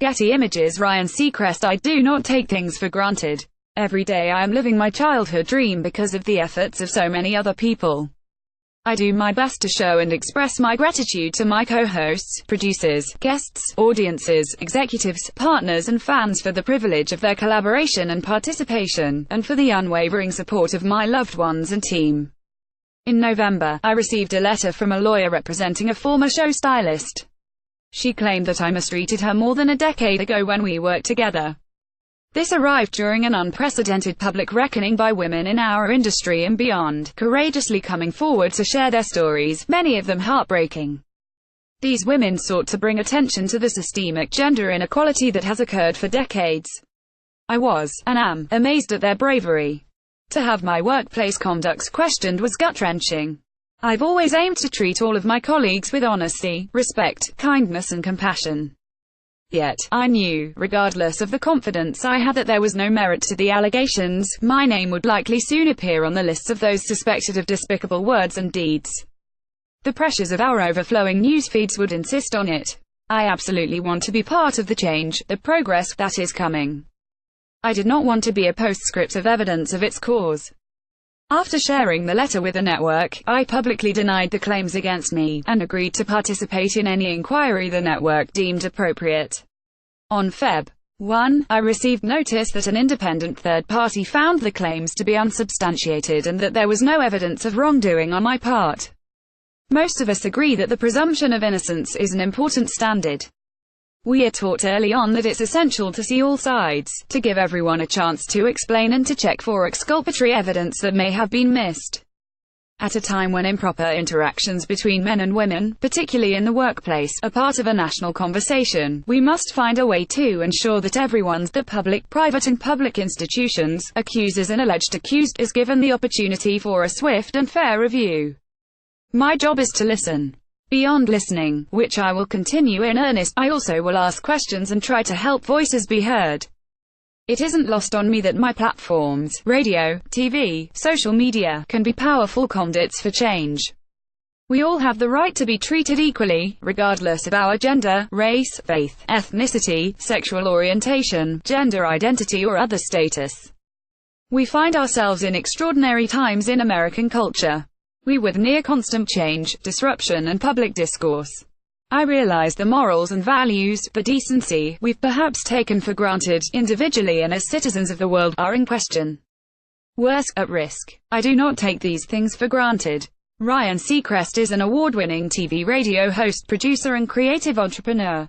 Getty Images. Ryan Seacrest. I do not take things for granted. Every day I am living my childhood dream because of the efforts of so many other people. I do my best to show and express my gratitude to my co-hosts, producers, guests, audiences, executives, partners and fans for the privilege of their collaboration and participation, and for the unwavering support of my loved ones and team. In November, I received a letter from a lawyer representing a former show stylist. She claimed that I mistreated her more than a decade ago when we worked together. This arrived during an unprecedented public reckoning by women in our industry and beyond, courageously coming forward to share their stories, many of them heartbreaking. These women sought to bring attention to the systemic gender inequality that has occurred for decades. I was, and am, amazed at their bravery. To have my workplace conduct questioned was gut-wrenching. I've always aimed to treat all of my colleagues with honesty, respect, kindness and compassion. Yet, I knew, regardless of the confidence I had, that there was no merit to the allegations. My name would likely soon appear on the lists of those suspected of despicable words and deeds. The pressures of our overflowing news feeds would insist on it. I absolutely want to be part of the change, the progress, that is coming. I did not want to be a postscript of evidence of its cause. After sharing the letter with the network, I publicly denied the claims against me, and agreed to participate in any inquiry the network deemed appropriate. On Feb. 1, I received notice that an independent third party found the claims to be unsubstantiated and that there was no evidence of wrongdoing on my part. Most of us agree that the presumption of innocence is an important standard. We are taught early on that it's essential to see all sides, to give everyone a chance to explain and to check for exculpatory evidence that may have been missed. At a time when improper interactions between men and women, particularly in the workplace, are part of a national conversation, we must find a way to ensure that everyone, the public, private and public institutions, accusers and alleged accused, is given the opportunity for a swift and fair review. My job is to listen. Beyond listening, which I will continue in earnest, I also will ask questions and try to help voices be heard. It isn't lost on me that my platforms, radio, TV, social media, can be powerful conduits for change. We all have the right to be treated equally, regardless of our gender, race, faith, ethnicity, sexual orientation, gender identity or other status. We find ourselves in extraordinary times in American culture. We with near constant change, disruption and public discourse. I realize the morals and values, the decency, we've perhaps taken for granted, individually and as citizens of the world, are in question. Worse, at risk. I do not take these things for granted. Ryan Seacrest is an award-winning TV radio host, producer and creative entrepreneur.